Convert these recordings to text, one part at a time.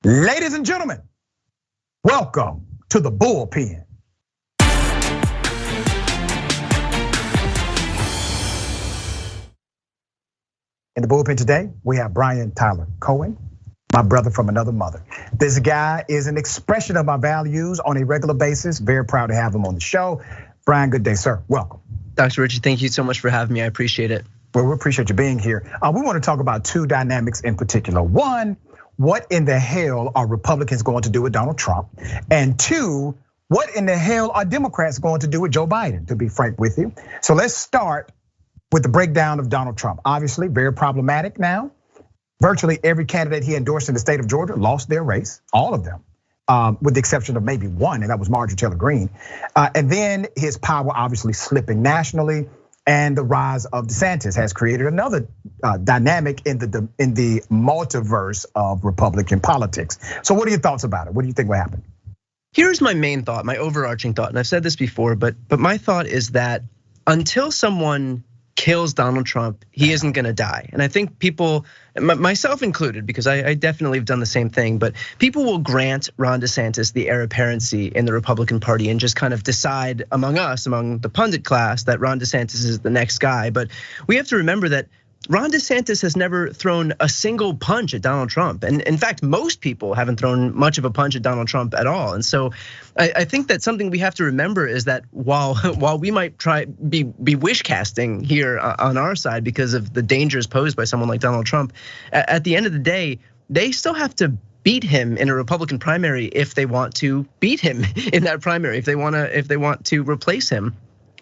Ladies and gentlemen, welcome to the Bullpen. In the Bullpen today, we have Tyler Cohen, my brother from another mother. This guy is an expression of my values on a regular basis. Very proud to have him on the show. Brian, good day, sir. Welcome. Dr. Richey, thank you so much for having me. I appreciate it. Well, we appreciate you being here. We want to talk about two dynamics in particular. One, what in the hell are Republicans going to do with Donald Trump? And two, what in the hell are Democrats going to do with Joe Biden, to be frank with you? So let's start with the breakdown of Donald Trump. Obviously, very problematic now. Virtually every candidate he endorsed in the state of Georgia lost their race, all of them, with the exception of maybe one, and that was Marjorie Taylor Greene. And then his power obviously slipping nationally. And the rise of DeSantis has created another dynamic in the multiverse of Republican politics. So what are your thoughts about it? What do you think will happen? Here's my main thought, my overarching thought, and I've said this before, but my thought is that until someone kills Donald Trump, he isn't gonna die. And I think people, myself included, because I definitely have done the same thing, but people will grant Ron DeSantis the heir apparency in the Republican Party and just kind of decide among us, among the pundit class, that Ron DeSantis is the next guy. But we have to remember that Ron DeSantis has never thrown a single punch at Donald Trump. And in fact, most people haven't thrown much of a punch at Donald Trump at all. And so I think that something we have to remember is that while we might be wish casting here on our side because of the dangers posed by someone like Donald Trump, at the end of the day, they still have to beat him in a Republican primary if they want to beat him in that primary, if they want to replace him.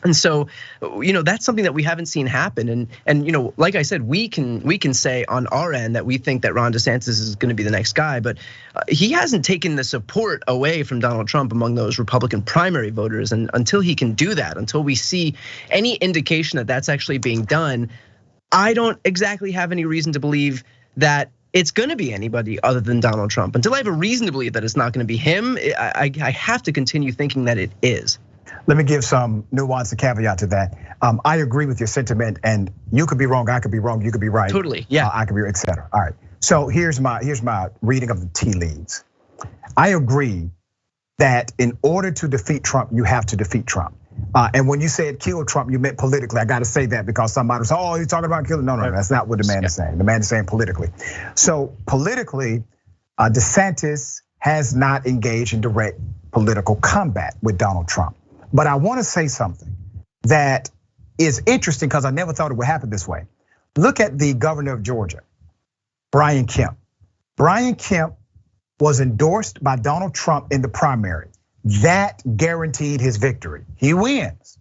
And so, that's something that we haven't seen happen. And like I said, we can say on our end that we think that Ron DeSantis is going to be the next guy, but he hasn't taken the support away from Donald Trump among those Republican primary voters. And until he can do that, until we see any indication that that's actually being done, I don't exactly have any reason to believe that it's going to be anybody other than Donald Trump. Until I have a reason to believe that it's not going to be him, I have to continue thinking that it is. Let me give some nuance and caveat to that. I agree with your sentiment, and you could be wrong, I could be wrong, you could be right. Totally, yeah. I could be, etc. All right. So here's my reading of the tea leaves. I agree that in order to defeat Trump, you have to defeat Trump. And when you said kill Trump, you meant politically. I got to say that because somebody was, oh, you're talking about killing. No, that's not what the man is saying. The man is saying politically. So politically, DeSantis has not engaged in direct political combat with Donald Trump. But I want to say something that is interesting because I never thought it would happen this way. Look at the governor of Georgia, Brian Kemp. Brian Kemp was endorsed by Donald Trump in the primary. That guaranteed his victory. He wins.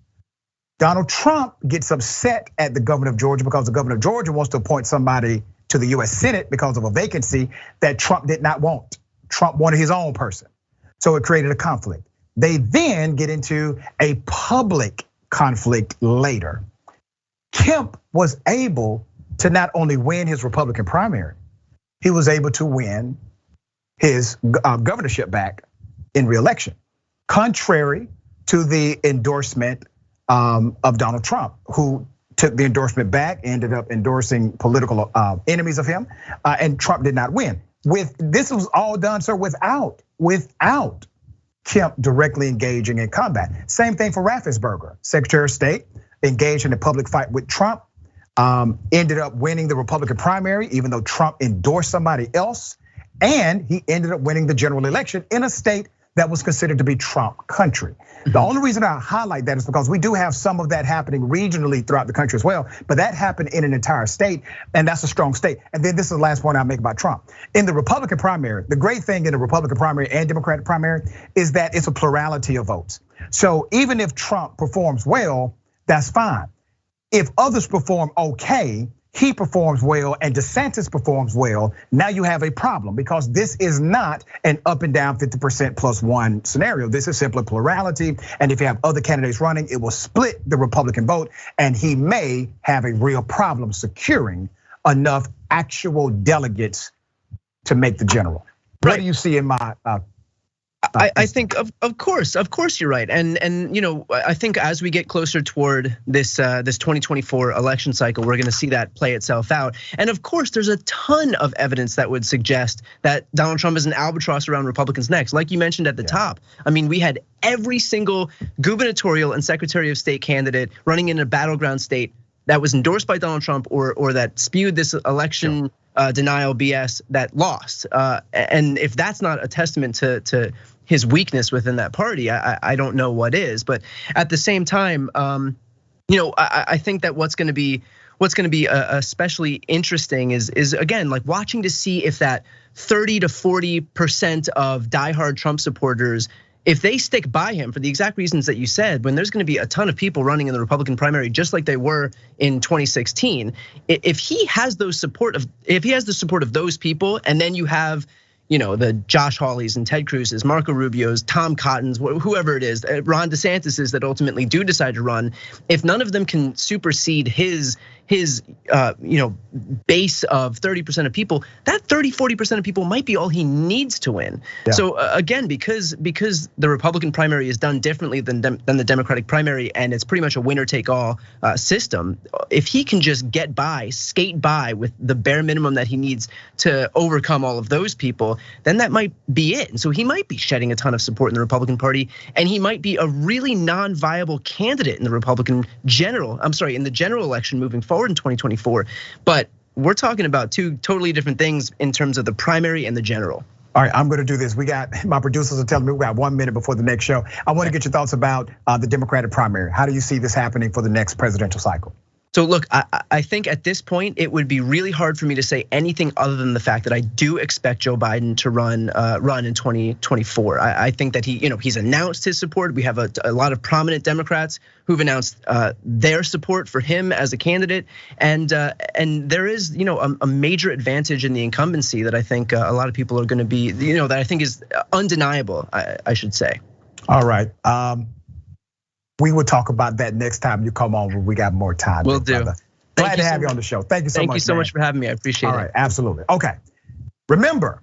Donald Trump gets upset at the governor of Georgia because the governor of Georgia wants to appoint somebody to the US Senate because of a vacancy that Trump did not want. Trump wanted his own person. So it created a conflict. They then get into a public conflict later. Kemp was able to not only win his Republican primary, he was able to win his governorship back in re-election, contrary to the endorsement of Donald Trump, who took the endorsement back, ended up endorsing political enemies of him, and Trump did not win. This was all done, sir, without Kemp directly engaging in combat. Same thing for Raffensperger, Secretary of State, engaged in a public fight with Trump, ended up winning the Republican primary, even though Trump endorsed somebody else, and he ended up winning the general election in a state that was considered to be Trump country. The only reason I highlight that is because we do have some of that happening regionally throughout the country as well, but that happened in an entire state, and that's a strong state. And then this is the last point I'll make about Trump. In the Republican primary, the great thing in the Republican primary and Democratic primary is that it's a plurality of votes. So even if Trump performs well, that's fine. If others perform okay, he performs well and DeSantis performs well, now you have a problem because this is not an up and down 50% plus one scenario. This is simply plurality. And if you have other candidates running, it will split the Republican vote and he may have a real problem securing enough actual delegates to make the general. What do you see in my I think of course you're right, and I think as we get closer toward this 2024 election cycle, we're going to see that play itself out. And of course, there's a ton of evidence that would suggest that Donald Trump is an albatross around Republicans' necks. Like you mentioned at the top, I mean, we had every single gubernatorial and Secretary of State candidate running in a battleground state that was endorsed by Donald Trump or that spewed this election denial BS that lost. And if that's not a testament to his weakness within that party, I don't know what is. But at the same time, I think that what's going to be especially interesting is again, like watching to see if that 30 to 40% of diehard Trump supporters, if they stick by him for the exact reasons that you said, when there's going to be a ton of people running in the Republican primary, just like they were in 2016, if he has the support of those people, and then you have, the Josh Hawleys and Ted Cruz's, Marco Rubio's, Tom Cotton's, whoever it is, Ron DeSantis's that ultimately do decide to run, if none of them can supersede his base of 30% of people, that 30-40% of people might be all he needs to win. Yeah. So again, because the Republican primary is done differently than the Democratic primary, and it's pretty much a winner take all system, if he can just skate by with the bare minimum that he needs to overcome all of those people, then that might be it. And so he might be shedding a ton of support in the Republican Party, and he might be a really non-viable candidate in the in the general election moving forward in 2024. But we're talking about two totally different things in terms of the primary and the general. All right, I'm going to do this. My producers are telling me we got 1 minute before the next show. I want to get your thoughts about the Democratic primary. How do you see this happening for the next presidential cycle? So look, I think at this point it would be really hard for me to say anything other than the fact that I do expect Joe Biden to run in 2024. I think that he's announced his support. We have a lot of prominent Democrats who've announced their support for him as a candidate, and there is a major advantage in the incumbency that I think a lot of people are going to be that I think is undeniable. I should say. All right. We will talk about that next time you come on when we got more time. Will do. Glad to have you on the show. Thank you so much. Thank you so much for having me. I appreciate it. All right, absolutely. Okay. Remember,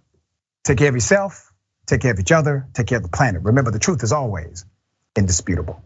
take care of yourself, take care of each other, take care of the planet. Remember, the truth is always indisputable.